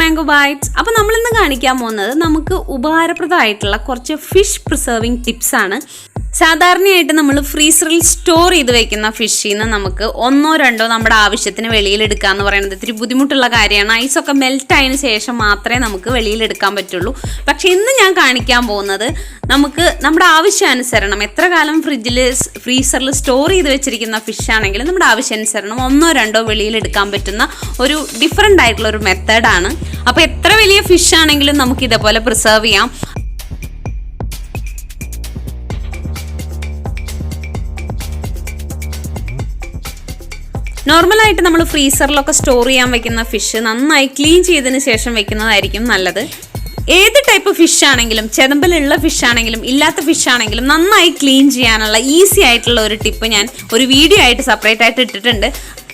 Mango bytes. അപ്പോൾ നമ്മൾ ഇന്ന് കാണിക്കാൻ പോകുന്നത് നമുക്ക് ഉപകാരപ്രദമായിട്ടുള്ള കുറച്ച് ഫിഷ് പ്രിസർവിംഗ് ടിപ്സ് ആണ്. സാധാരണയായിട്ട് നമ്മൾ ഫ്രീസറിൽ സ്റ്റോർ ചെയ്ത് വെക്കുന്ന ഫിഷിൽ നിന്ന് നമുക്ക് ഒന്നോ രണ്ടോ നമ്മുടെ ആവശ്യത്തിന് വെളിയിലെടുക്കുക എന്ന് പറയുന്നത് ഇത്തിരി ബുദ്ധിമുട്ടുള്ള കാര്യമാണ്. ഐസൊക്കെ മെൽറ്റ് ആയതിനു ശേഷം മാത്രമേ നമുക്ക് വെളിയിലെടുക്കാൻ പറ്റുള്ളൂ. പക്ഷെ ഇന്ന് ഞാൻ കാണിക്കാൻ പോകുന്നത് നമുക്ക് നമ്മുടെ ആവശ്യാനുസരണം എത്ര കാലം ഫ്രീസറിൽ സ്റ്റോർ ചെയ്ത് വെച്ചിരിക്കുന്ന ഫിഷ് ആണെങ്കിലും നമ്മുടെ ആവശ്യാനുസരണം ഒന്നോ രണ്ടോ വെളിയിലെടുക്കാൻ പറ്റുന്ന ഒരു ഡിഫറെൻ്റ് ആയിട്ടുള്ള ഒരു മെത്തേഡാണ്. അപ്പോൾ എത്ര വലിയ ഫിഷ് ആണെങ്കിലും നമുക്ക് ഇതേപോലെ പ്രിസർവ് ചെയ്യാം. നോർമലായിട്ട് നമ്മൾ ഫ്രീസറിലൊക്കെ സ്റ്റോർ ചെയ്യാൻ വെക്കുന്ന ഫിഷ് നന്നായി ക്ലീൻ ചെയ്തതിന് ശേഷം വെക്കുന്നതായിരിക്കും നല്ലത്. ഏത് ടൈപ്പ് ഫിഷ് ആണെങ്കിലും, ചെതമ്പലുള്ള ഫിഷ് ആണെങ്കിലും ഇല്ലാത്ത ഫിഷ് ആണെങ്കിലും നന്നായി ക്ലീൻ ചെയ്യാനുള്ള ഈസി ആയിട്ടുള്ള ഒരു ടിപ്പ് ഞാൻ ഒരു വീഡിയോ ആയിട്ട് സെപ്പറേറ്റ് ആയിട്ട് ഇട്ടിട്ടുണ്ട്.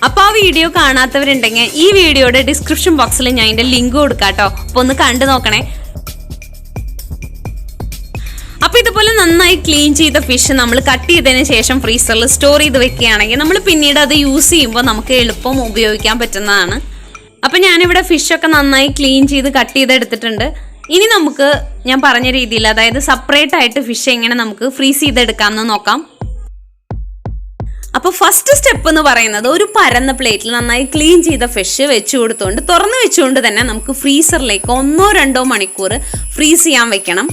അപ്പോൾ ആ വീഡിയോ കാണാത്തവരുണ്ടെങ്കിൽ ഈ വീഡിയോയുടെ ഡിസ്ക്രിപ്ഷൻ ബോക്സിൽ ഞാൻ അതിൻ്റെ ലിങ്ക് കൊടുക്കാം കേട്ടോ. അപ്പോൾ ഒന്ന് കണ്ടു നോക്കണേ. അപ്പോൾ ഇതുപോലെ നന്നായി ക്ലീൻ ചെയ്ത ഫിഷ് നമ്മൾ കട്ട് ചെയ്തതിന് ശേഷം ഫ്രീസറിൽ സ്റ്റോർ ചെയ്ത് വെക്കുകയാണെങ്കിൽ നമ്മൾ പിന്നീട് അത് യൂസ് ചെയ്യുമ്പോൾ നമുക്ക് എളുപ്പം ഉപയോഗിക്കാൻ പറ്റുന്നതാണ്. അപ്പോൾ ഞാനിവിടെ ഫിഷൊക്കെ നന്നായി ക്ലീൻ ചെയ്ത് കട്ട് ചെയ്തെടുത്തിട്ടുണ്ട്. ഇനി നമുക്ക് ഞാൻ പറഞ്ഞ രീതിയിൽ, അതായത് സെപ്പറേറ്റ് ആയിട്ട് ഫിഷ് എങ്ങനെ നമുക്ക് ഫ്രീസ് ചെയ്തെടുക്കാമെന്ന് നോക്കാം. അപ്പോൾ ഫസ്റ്റ് സ്റ്റെപ്പ് എന്ന് പറയുന്നത് ഒരു പരന്ന പ്ലേറ്റിൽ നന്നായി ക്ലീൻ ചെയ്ത ഫിഷ് വെച്ച് കൊടുത്തുകൊണ്ട് തുറന്ന് വെച്ചുകൊണ്ട് തന്നെ നമുക്ക് ഫ്രീസറിലേക്ക് 1-2 മണിക്കൂർ ഫ്രീസ് ചെയ്യാൻ വെക്കണം.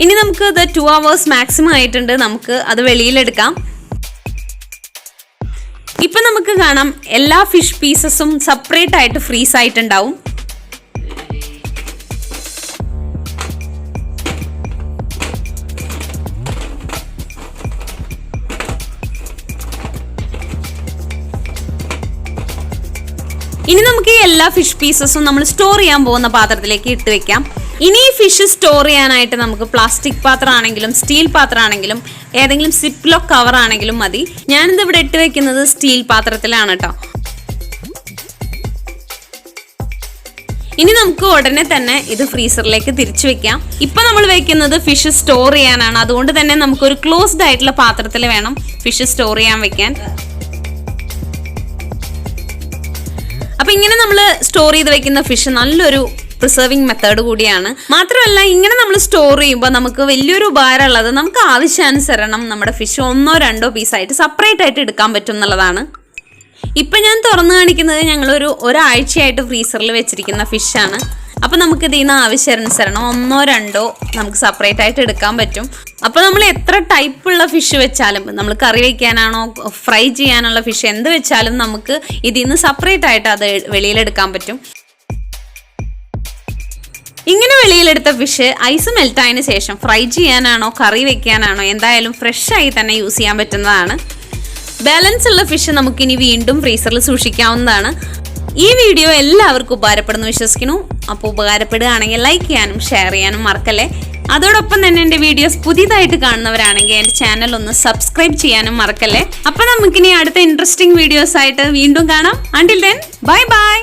ഇനി നമുക്ക് ഇത് 2 hours മാക്സിമം ആയിട്ടുണ്ട്. നമുക്ക് അത് വെളിയിലെടുക്കാം. ഇപ്പം നമുക്ക് കാണാം എല്ലാ ഫിഷ് പീസസും സെപ്പറേറ്റ് ആയിട്ട് ഫ്രീസ് ആയിട്ടുണ്ടാവും. ഇനി നമുക്ക് ഈ എല്ലാ ഫിഷ് പീസസും നമ്മൾ സ്റ്റോർ ചെയ്യാൻ പോകുന്ന പാത്രത്തിലേക്ക് ഇട്ട് വെക്കാം. ഇനി ഈ ഫിഷ് സ്റ്റോർ ചെയ്യാനായിട്ട് നമുക്ക് പ്ലാസ്റ്റിക് പാത്രമാണെങ്കിലും സ്റ്റീൽ പാത്രമാണെങ്കിലും ഏതെങ്കിലും സിപ്ലോക്ക് കവർ ആണെങ്കിലും മതി. ഞാനിത് ഇവിടെ ഇട്ട് വെക്കുന്നത് സ്റ്റീൽ പാത്രത്തിലാണ് കേട്ടോ. ഇനി നമുക്ക് ഉടനെ തന്നെ ഇത് ഫ്രീസറിലേക്ക് തിരിച്ചു വെക്കാം. ഇപ്പം നമ്മൾ വെക്കുന്നത് ഫിഷ് സ്റ്റോർ ചെയ്യാനാണ്. അതുകൊണ്ട് തന്നെ നമുക്കൊരു ക്ലോസ്ഡ് ആയിട്ടുള്ള പാത്രത്തിൽ വേണം ഫിഷ് സ്റ്റോർ ചെയ്യാൻ വെക്കാൻ. അപ്പം ഇങ്ങനെ നമ്മൾ സ്റ്റോർ ചെയ്ത് വെക്കുന്ന ഫിഷ് നല്ലൊരു പ്രിസർവിംഗ് മെത്തേഡ് കൂടിയാണ്. മാത്രമല്ല ഇങ്ങനെ നമ്മൾ സ്റ്റോർ ചെയ്യുമ്പോൾ നമുക്ക് വലിയൊരു ഉപകാരമുള്ളത് നമുക്ക് ആവശ്യാനുസരണം നമ്മുടെ ഫിഷ് 1-2 പീസായിട്ട് സെപ്പറേറ്റ് ആയിട്ട് എടുക്കാൻ പറ്റും എന്നുള്ളതാണ്. ഇപ്പം ഞാൻ തുറന്നു കാണിക്കുന്നത് ഞങ്ങളൊരു ഒരാഴ്ചയായിട്ട് ഫ്രീസറിൽ വെച്ചിരിക്കുന്ന ഫിഷാണ്. അപ്പം നമുക്ക് ഇതിൽ നിന്ന് ആവശ്യാനുസരണം 1-2 നമുക്ക് സെപ്പറേറ്റ് ആയിട്ട് എടുക്കാൻ പറ്റും. അപ്പോൾ നമ്മൾ എത്ര ടൈപ്പുള്ള ഫിഷ് വെച്ചാലും, നമ്മൾ കറി വയ്ക്കാനാണോ ഫ്രൈ ചെയ്യാനുള്ള ഫിഷ് എന്ത് വെച്ചാലും നമുക്ക് ഇതിൽ നിന്ന് സെപ്പറേറ്റ് ആയിട്ട് അത് വെളിയിലെടുക്കാൻ പറ്റും. ഇങ്ങനെ വെളിയിലെടുത്ത ഫിഷ് ഐസ് മെൽറ്റായതിനു ശേഷം ഫ്രൈ ചെയ്യാനാണോ കറി വെക്കാനാണോ എന്തായാലും ഫ്രഷായി തന്നെ യൂസ് ചെയ്യാൻ പറ്റുന്നതാണ്. ബാലൻസ് ഉള്ള ഫിഷ് നമുക്കിനി വീണ്ടും ഫ്രീസറിൽ സൂക്ഷിക്കാവുന്നതാണ്. ഈ വീഡിയോ എല്ലാവർക്കും ഉപകാരപ്പെടുന്നു വിശ്വസിക്കുന്നു. അപ്പോൾ ഉപകാരപ്പെടുകയാണെങ്കിൽ ലൈക്ക് ചെയ്യാനും ഷെയർ ചെയ്യാനും മറക്കല്ലേ. അതോടൊപ്പം തന്നെ എൻ്റെ വീഡിയോസ് പുതിയതായിട്ട് കാണുന്നവരാണെങ്കിൽ എൻ്റെ ചാനൽ ഒന്ന് സബ്സ്ക്രൈബ് ചെയ്യാനും മറക്കല്ലേ. അപ്പോൾ നമുക്കിനി അടുത്ത ഇൻട്രസ്റ്റിംഗ് വീഡിയോസ് ആയിട്ട് വീണ്ടും കാണാം. Until then bye bye.